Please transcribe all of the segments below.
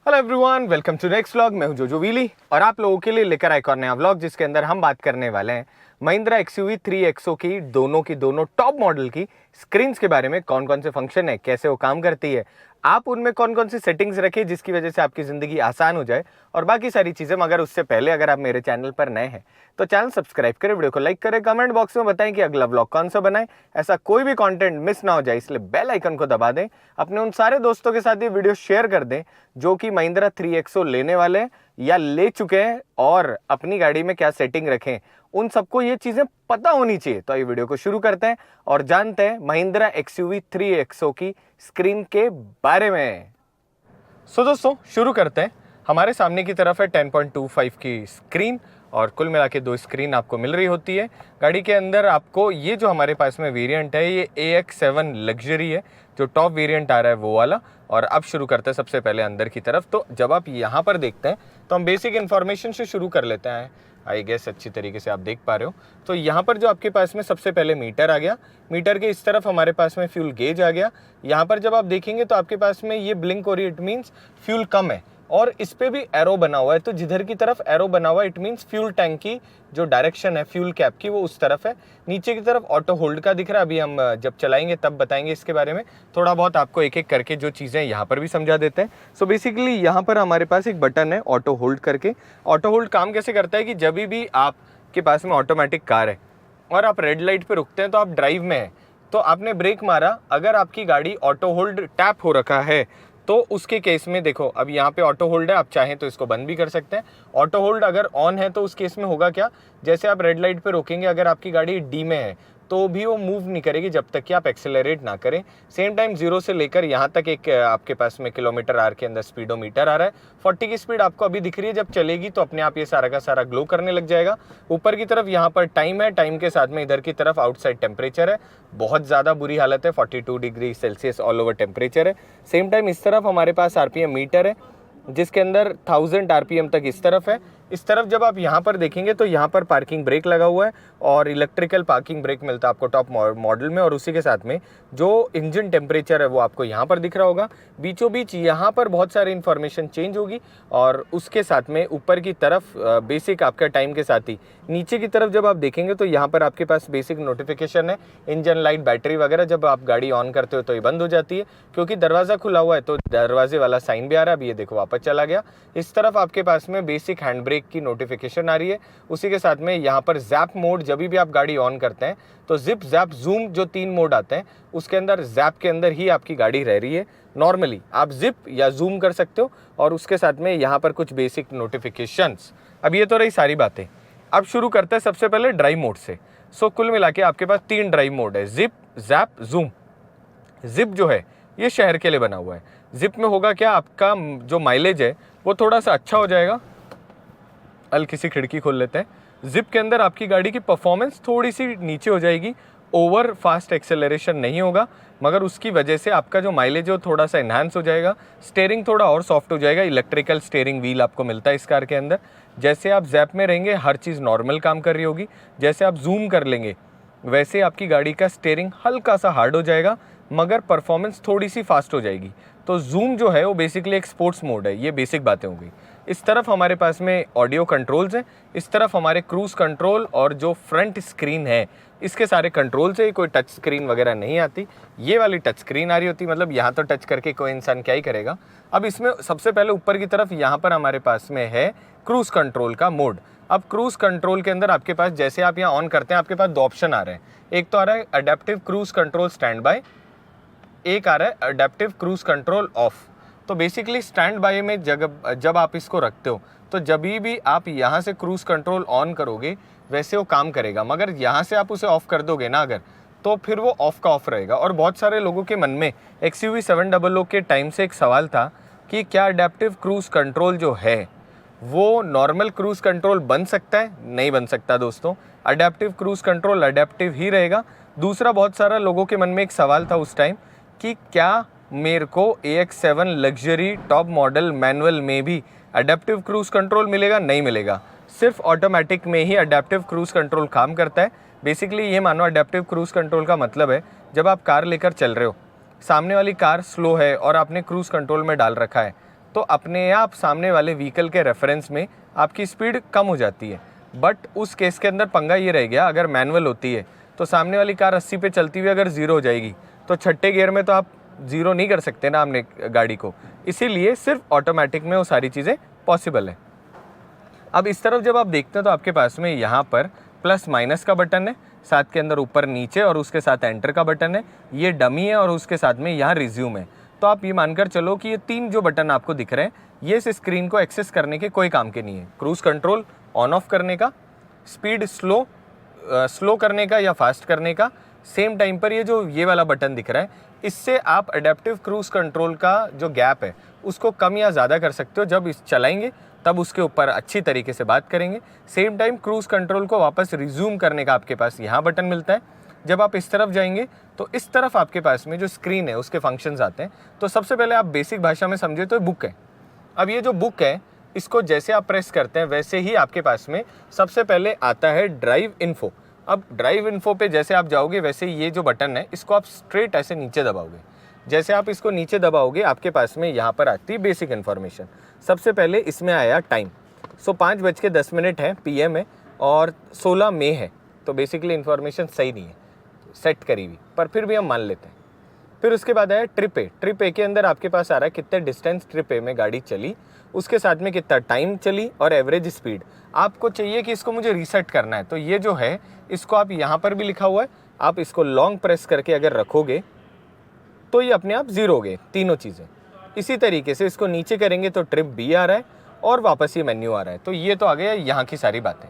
Hello everyone, welcome to next vlog. मैं हूं जोजो वीली और आप लोगों के लिए लेकर आए एक और नया व्लॉग जिसके अंदर हम बात करने वाले हैं महिंद्रा XUV 3XO की दोनों टॉप मॉडल की स्क्रीन्स के बारे में। कौन कौन से फंक्शन है, कैसे वो काम करती है, आप उनमें कौन कौन सी सेटिंग्स रखें जिसकी वजह से आपकी ज़िंदगी आसान हो जाए और बाकी सारी चीज़ें। मगर उससे पहले अगर आप मेरे चैनल पर नए हैं तो चैनल सब्सक्राइब करें, वीडियो को लाइक करें, कमेंट बॉक्स में बताएं कि अगला व्लॉग कौन सा बनाए, ऐसा कोई भी कंटेंट मिस ना हो जाए। इसलिए बेल आइकन को दबा दें, अपने उन सारे दोस्तों के साथ ये वीडियो शेयर कर दें जो कि महिंद्रा 3XO लेने वाले हैं या ले चुके हैं और अपनी गाड़ी में क्या सेटिंग रखें, उन सबको ये चीज़ें पता होनी चाहिए। तो ये वीडियो को शुरू करते हैं और जानते हैं महिंद्रा XUV 3XO की स्क्रीन के बारे में। दोस्तों शुरू करते हैं। हमारे सामने की तरफ है 10.25 की स्क्रीन और कुल मिला के 2 स्क्रीन आपको मिल रही होती है गाड़ी के अंदर। आपको ये जो हमारे पास में वेरिएंट है ये AX7 लग्जरी है, जो टॉप वेरिएंट आ रहा है वो वाला। और अब शुरू करते हैं सबसे पहले अंदर की तरफ। तो जब आप यहाँ पर देखते हैं तो हम बेसिक इन्फॉर्मेशन से शुरू कर लेते हैं। आई गेस अच्छी तरीके से आप देख पा रहे हो। तो यहाँ पर जो आपके पास में सबसे पहले मीटर आ गया, मीटर के इस तरफ हमारे पास में फ्यूल गेज आ गया। यहाँ पर जब आप देखेंगे तो आपके पास में ये ब्लिंक हो रही है, इट मीन्स फ्यूल कम है। और इस पे भी एरो बना हुआ है, तो जिधर की तरफ एरो बना हुआ है इट मीन्स फ्यूल टैंक की जो डायरेक्शन है फ्यूल कैप की वो उस तरफ है। नीचे की तरफ ऑटो होल्ड का दिख रहा है, अभी हम जब चलाएंगे तब बताएंगे इसके बारे में। थोड़ा बहुत आपको एक एक करके जो चीज़ें यहाँ पर भी समझा देते हैं। सो बेसिकली यहाँ पर हमारे पास एक बटन है ऑटो होल्ड करके। ऑटो होल्ड काम कैसे करता है कि जब भी आपके पास में ऑटोमेटिक कार है और आप रेड लाइट पे रुकते हैं तो आप ड्राइव में हैं, तो आपने ब्रेक मारा, अगर आपकी गाड़ी ऑटो होल्ड टैप हो रखा है तो उसके केस में देखो अब यहाँ पे ऑटो होल्ड है, आप चाहें तो इसको बंद भी कर सकते हैं। ऑटो होल्ड अगर ऑन है तो उस केस में होगा क्या, जैसे आप रेड लाइट पे रोकेंगे, अगर आपकी गाड़ी डी में है तो भी वो मूव नहीं करेगी जब तक कि आप एक्सेलरेट ना करें। सेम टाइम 0 से लेकर यहाँ तक एक आपके पास में किलोमीटर आर के अंदर स्पीडोमीटर आ रहा है। 40 की स्पीड आपको अभी दिख रही है, जब चलेगी तो अपने आप ये सारा का सारा ग्लो करने लग जाएगा। ऊपर की तरफ यहाँ पर टाइम है, टाइम के साथ में इधर की तरफ आउटसाइड टेम्परेचर है, बहुत ज़्यादा बुरी हालत है, 42 degree Celsius all over temperature है। सेम टाइम इस तरफ हमारे पास RPM मीटर है जिसके अंदर 1000 RPM तक इस तरफ है। इस तरफ जब आप यहाँ पर देखेंगे तो यहाँ पर पार्किंग ब्रेक लगा हुआ है और इलेक्ट्रिकल पार्किंग ब्रेक मिलता है आपको टॉप मॉडल में। और उसी के साथ में जो इंजन टेम्परेचर है वो आपको यहाँ पर दिख रहा होगा। बीचों बीच यहाँ पर बहुत सारी इन्फॉर्मेशन चेंज होगी और उसके साथ में ऊपर की तरफ बेसिक आपका टाइम के साथ ही नीचे की तरफ जब आप देखेंगे तो यहाँ पर आपके पास बेसिक नोटिफिकेशन है, इंजन लाइट, बैटरी वगैरह। जब आप गाड़ी ऑन करते हो तो ये बंद हो जाती है क्योंकि दरवाज़ा खुला हुआ है, तो दरवाजे वाला साइन भी आ रहा है। अभी ये देखो वापस चला गया। इस तरफ आपके पास में बेसिक हैंड ब्रेक की नोटिफिकेशन आ रही है। उसी के साथ में यहाँ पर जैप मोड, जब भी आप गाड़ी ऑन करते हैं तो जिप, जैप, जूम जो 3 मोड आते हैं उसके अंदर जैप के अंदर ही आपकी गाड़ी रह रही है। नॉर्मली आप जिप या जूम कर सकते हो और उसके साथ में यहाँ पर कुछ बेसिक नोटिफिकेशंस। अब ये तो रही सारी बातें। अब शुरू करते हैं सबसे पहले ड्राइव मोड से। सो कुल मिला के आपके पास 3 ड्राइव मोड है, जिप, जैप, जूम। जिप जो है ये शहर के लिए बना हुआ है। जिप में होगा क्या, आपका जो माइलेज है वो थोड़ा सा अच्छा हो जाएगा। किसी खिड़की खोल लेते हैं। जिप के अंदर आपकी गाड़ी की परफॉर्मेंस थोड़ी सी नीचे हो जाएगी, ओवर फास्ट एक्सेलरेशन नहीं होगा, मगर उसकी वजह से आपका जो माइलेज है वो थोड़ा सा इन्हांस हो जाएगा। स्टीयरिंग थोड़ा और सॉफ्ट हो जाएगा, इलेक्ट्रिकल स्टीयरिंग व्हील आपको मिलता है इस कार के अंदर। जैसे आप जैप में रहेंगे हर चीज़ नॉर्मल काम कर रही होगी, जैसे आप जूम कर लेंगे वैसे आपकी गाड़ी का स्टीयरिंग हल्का सा हार्ड हो जाएगा मगर परफॉर्मेंस थोड़ी सी फास्ट हो जाएगी। तो जूम जो है वो बेसिकली एक स्पोर्ट्स मोड है। ये बेसिक बातें हो गई। इस तरफ हमारे पास में ऑडियो कंट्रोल्स हैं, इस तरफ हमारे क्रूज कंट्रोल और जो फ्रंट स्क्रीन है इसके सारे कंट्रोल्स है। कोई टच स्क्रीन वगैरह नहीं आती, ये वाली टच स्क्रीन आ रही होती, मतलब यहाँ तो टच करके कोई इंसान क्या ही करेगा। अब इसमें सबसे पहले ऊपर की तरफ यहाँ पर हमारे पास में है क्रूज कंट्रोल का मोड। अब क्रूज कंट्रोल के अंदर आपके पास जैसे आप यहाँ ऑन करते हैं आपके पास 2 ऑप्शन आ रहे हैं। एक तो आ रहा है adaptive cruise control stand by, एक आ रहा है अडेप्टिव क्रूज कंट्रोल ऑफ। तो बेसिकली स्टैंड बाय में जब आप इसको रखते हो तो जब भी आप यहाँ से क्रूज कंट्रोल ऑन करोगे वैसे वो काम करेगा, मगर यहाँ से आप उसे ऑफ कर दोगे ना अगर, तो फिर वो ऑफ का ऑफ रहेगा। और बहुत सारे लोगों के मन में XUV 700 के टाइम से एक सवाल था कि क्या अडेप्टिव क्रूज कंट्रोल जो है वो नॉर्मल क्रूज कंट्रोल बन सकता है? नहीं बन सकता दोस्तों। अडेप्टिव क्रूज कंट्रोल अडेप्टिव ही रहेगा। दूसरा, बहुत सारा लोगों के मन में एक सवाल था उस टाइम कि क्या मेरे को AX7 luxury top model manual में भी अडेप्टिव क्रूज कंट्रोल मिलेगा? नहीं मिलेगा। सिर्फ ऑटोमेटिक में ही अडेप्टिव क्रूज कंट्रोल काम करता है। बेसिकली ये मानो अडेप्टिव क्रूज कंट्रोल का मतलब है जब आप कार लेकर चल रहे हो, सामने वाली कार स्लो है और आपने क्रूज कंट्रोल में डाल रखा है, तो अपने आप सामने वाले व्हीकल के रेफरेंस में आपकी स्पीड कम हो जाती है। बट उस केस के अंदर पंगा ये रह गया, अगर मैनुअल होती है तो सामने वाली कार 80 पे चलती हुई अगर 0 हो जाएगी तो छठे गियर में तो आप 0 नहीं कर सकते ना हमने गाड़ी को, इसीलिए सिर्फ ऑटोमेटिक में वो सारी चीज़ें पॉसिबल है। अब इस तरफ जब आप देखते हैं तो आपके पास में यहाँ पर प्लस माइनस का बटन है, साथ के अंदर ऊपर नीचे और उसके साथ एंटर का बटन है, ये डमी है और उसके साथ में यहाँ रिज्यूम है। तो आप ये मानकर चलो कि ये 3 जो बटन आपको दिख रहे हैं ये इस स्क्रीन को एक्सेस करने के कोई काम के नहीं है। क्रूज कंट्रोल ऑन ऑफ करने का, स्पीड स्लो करने का या फास्ट करने का, सेम टाइम पर ये वाला बटन दिख रहा है, इससे आप अडेप्टिव क्रूज कंट्रोल का जो गैप है उसको कम या ज़्यादा कर सकते हो। जब इस चलाएंगे तब उसके ऊपर अच्छी तरीके से बात करेंगे। सेम टाइम क्रूज कंट्रोल को वापस रिज्यूम करने का आपके पास यहाँ बटन मिलता है। जब आप इस तरफ जाएंगे तो इस तरफ आपके पास में जो स्क्रीन है उसके फंक्शंस आते हैं। तो सबसे पहले आप बेसिक भाषा में समझे तो बुक है। अब ये जो बुक है इसको जैसे आप प्रेस करते हैं वैसे ही आपके पास में सबसे पहले आता है ड्राइव इन्फो। अब ड्राइव इन्फो पे जैसे आप जाओगे वैसे ये जो बटन है इसको आप स्ट्रेट ऐसे नीचे दबाओगे। जैसे आप इसको नीचे दबाओगे आपके पास में यहाँ पर आती है बेसिक इन्फॉर्मेशन। सबसे पहले इसमें आया टाइम, 5:10 है, PM है और 16 मई है। तो बेसिकली इन्फॉर्मेशन सही नहीं है सेट करी हुई, पर फिर भी हम मान लेते हैं। फिर उसके बाद आया ट्रिप ए। ट्रिप ए के अंदर आपके पास आ रहा है कितने डिस्टेंस ट्रिप ए में गाड़ी चली, उसके साथ में कितना टाइम चली और एवरेज स्पीड। आपको चाहिए कि इसको मुझे रीसेट करना है तो ये जो है इसको आप यहाँ पर भी लिखा हुआ है, आप इसको लॉन्ग प्रेस करके अगर रखोगे तो ये अपने आप 0 हो गए तीनों चीज़ें। इसी तरीके से इसको नीचे करेंगे तो ट्रिप बी आ रहा है और वापस ये मेन्यू आ रहा है। तो ये तो आ गया यहाँ की सारी बातें।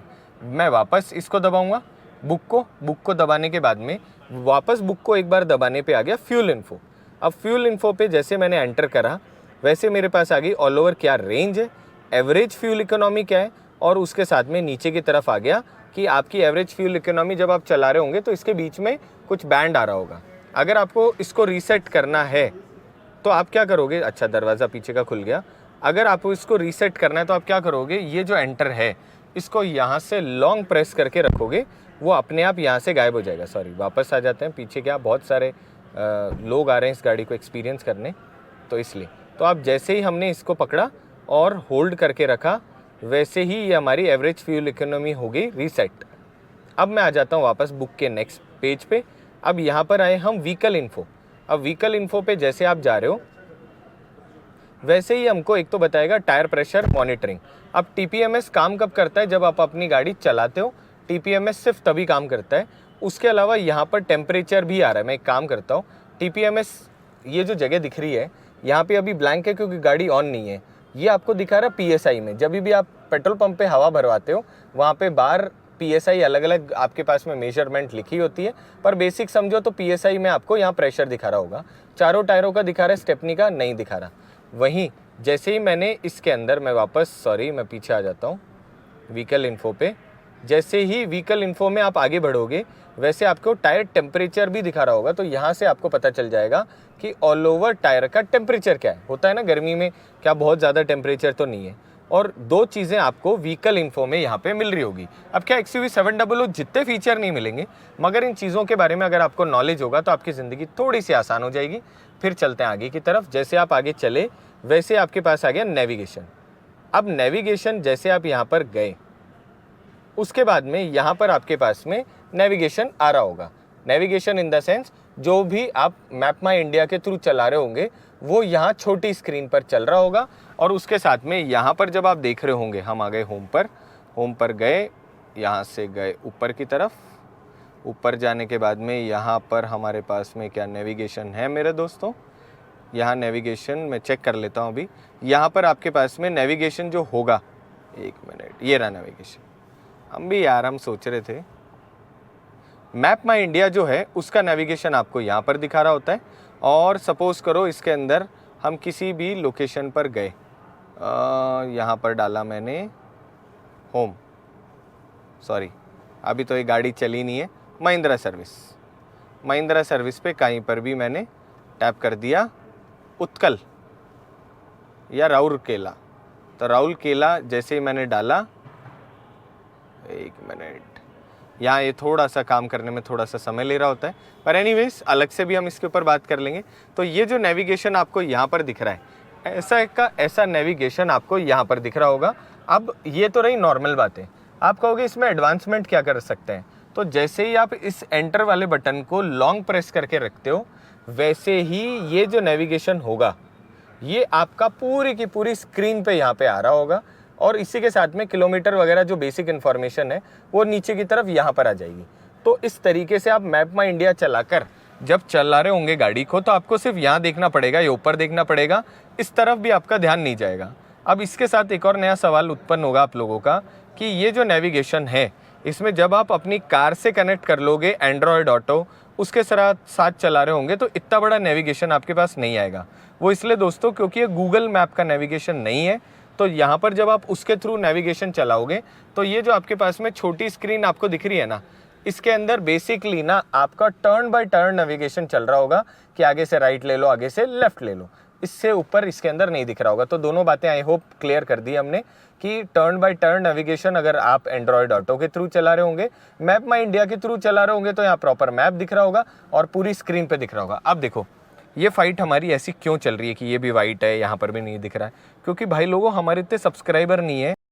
मैं वापस इसको दबाऊंगा बुक को दबाने के बाद में वापस बुक को एक बार दबाने पे आ गया फ्यूल इन्फो। अब फ्यूल इन्फो पे जैसे मैंने एंटर करा वैसे मेरे पास आ गई ऑल ओवर क्या रेंज है, एवरेज फ्यूल इकोनॉमी क्या है और उसके साथ में नीचे की तरफ आ गया कि आपकी एवरेज फ्यूल इकोनॉमी जब आप चला रहे होंगे तो इसके बीच में कुछ बैंड आ रहा होगा। अगर आपको इसको रीसेट करना है तो आप क्या करोगे, अच्छा दरवाज़ा पीछे का खुल गया। अगर आपको इसको रीसेट करना है तो आप क्या करोगे, ये जो एंटर है इसको यहाँ से लॉन्ग प्रेस करके रखोगे, वो अपने आप यहाँ से गायब हो जाएगा। सॉरी, वापस आ जाते हैं पीछे। क्या बहुत सारे लोग आ रहे हैं इस गाड़ी को एक्सपीरियंस करने, तो इसलिए तो आप जैसे ही हमने इसको पकड़ा और होल्ड करके रखा वैसे ही ये हमारी एवरेज फ्यूल इकोनॉमी हो गई रीसेट। अब मैं आ जाता हूँ वापस बुक के नेक्स्ट पेज पे। अब यहाँ पर आए हम व्हीकल इन्फो। अब व्हीकल इन्फो पे जैसे आप जा रहे हो वैसे ही हमको एक तो बताएगा टायर प्रेशर मॉनिटरिंग। अब TPMS काम कब करता है, जब आप अपनी गाड़ी चलाते हो TPMS सिर्फ तभी काम करता है। उसके अलावा यहाँ पर टेम्परेचर भी आ रहा है। मैं एक काम करता हूँ, TPMS ये जो जगह दिख रही है यहाँ पे अभी ब्लैंक है क्योंकि गाड़ी ऑन नहीं है। ये आपको दिखा रहा है PSI में। जब भी आप पेट्रोल पंप पे हवा भरवाते हो वहाँ पे बार PSI अलग अलग आपके पास में मेजरमेंट लिखी होती है, पर बेसिक समझो तो PSI में आपको यहाँ प्रेशर दिखा रहा होगा। चारों टायरों का दिखा रहा है, स्टेपनी का नहीं दिखा रहा। वहीं जैसे ही मैंने इसके अंदर मैं पीछे आ जाता हूँ व्हीकल इन्फो पे। जैसे ही व्हीकल इन्फो में आप आगे बढ़ोगे वैसे आपको टायर टेम्परेचर भी दिखा रहा होगा। तो यहाँ से आपको पता चल जाएगा कि ऑल ओवर टायर का टेम्परेचर क्या है। होता है ना गर्मी में, क्या बहुत ज़्यादा टेम्परेचर तो नहीं है। और 2 चीज़ें आपको व्हीकल इन्फो में यहाँ पे मिल रही होगी। अब क्या XUV 700 जितने फीचर नहीं मिलेंगे, मगर इन चीज़ों के बारे में अगर आपको नॉलेज होगा तो आपकी ज़िंदगी थोड़ी सी आसान हो जाएगी। फिर चलते हैं आगे की तरफ। जैसे आप आगे चले वैसे आपके पास आ गया नेविगेशन। अब नेविगेशन जैसे आप यहाँ पर गए उसके बाद में यहाँ पर आपके पास में नेविगेशन आ रहा होगा। नेविगेशन इन द सेंस जो भी आप मैप माई इंडिया के थ्रू चला रहे होंगे वो यहाँ छोटी स्क्रीन पर चल रहा होगा। और उसके साथ में यहाँ पर जब आप देख रहे होंगे, हम आ गए होम पर गए, यहाँ से गए ऊपर की तरफ। ऊपर जाने के बाद में यहाँ पर हमारे पास में क्या नेविगेशन है मेरे दोस्तों, यहाँ नेविगेशन मैं चेक कर लेता हूँ अभी। यहाँ पर आपके पास में नेविगेशन जो होगा, 1 मिनट, ये रहा नेविगेशन। हम सोच रहे थे मैप माई इंडिया जो है उसका नेविगेशन आपको यहाँ पर दिखा रहा होता है। और सपोज़ करो इसके अंदर हम किसी भी लोकेशन पर गए, यहाँ पर डाला मैंने होम, सॉरी अभी तो ये गाड़ी चली नहीं है, महिंद्रा सर्विस पे कहीं पर भी मैंने टैप कर दिया उत्कल या राउरकेला। तो राउरकेला जैसे ही मैंने डाला, 1 मिनट, यहाँ ये थोड़ा सा काम करने में थोड़ा सा समय ले रहा होता है, पर एनीवेज अलग से भी हम इसके ऊपर बात कर लेंगे। तो ये जो नेविगेशन आपको यहाँ पर दिख रहा है ऐसा नेविगेशन आपको यहाँ पर दिख रहा होगा। अब ये तो रही नॉर्मल बातें। आप कहोगे इसमें एडवांसमेंट क्या कर सकते हैं? तो जैसे ही आप इस एंटर वाले बटन को लॉन्ग प्रेस करके रखते हो, वैसे ही ये जो नेविगेशन होगा ये आपका पूरी की पूरी स्क्रीन पे यहाँ पे आ रहा होगा, और इसी के साथ में किलोमीटर वगैरह जो बेसिक इन्फॉर्मेशन है वो नीचे की तरफ यहाँ पर आ जाएगी। तो इस तरीके से आप मैप माई इंडिया चलाकर जब चला रहे होंगे गाड़ी को, तो आपको सिर्फ यहाँ देखना पड़ेगा, ये ऊपर देखना पड़ेगा, इस तरफ भी आपका ध्यान नहीं जाएगा। अब इसके साथ एक और नया सवाल उत्पन्न होगा आप लोगों का कि ये जो नेविगेशन है इसमें जब आप अपनी कार से कनेक्ट कर लोगे एंड्रॉयड ऑटो, उसके साथ चला रहे होंगे, तो इतना बड़ा नेविगेशन आपके पास नहीं आएगा। वो इसलिए दोस्तों क्योंकि ये गूगल मैप का नेविगेशन नहीं है। तो यहाँ पर जब आप उसके थ्रू नेविगेशन चलाओगे तो ये जो आपके पास में छोटी स्क्रीन आपको दिख रही है ना, इसके अंदर बेसिकली ना आपका टर्न बाय टर्न नेविगेशन चल रहा होगा कि आगे से राइट ले लो, आगे से लेफ्ट ले लो। इससे ऊपर इसके अंदर नहीं दिख रहा होगा। तो दोनों बातें आई होप क्लियर कर दी हमने कि टर्न बाय टर्न नेविगेशन अगर आप एंड्रॉयड ऑटो के थ्रू चला रहे होंगे, मैप माई इंडिया के थ्रू चला रहे होंगे, तो यहाँ प्रॉपर मैप दिख रहा होगा और पूरी स्क्रीन पे दिख रहा होगा। अब देखो ये फाइट हमारी ऐसी क्यों चल रही है कि ये भी वाइट है, यहाँ पर भी नहीं दिख रहा है, क्योंकि भाई लोगों हमारे इतने सब्सक्राइबर नहीं है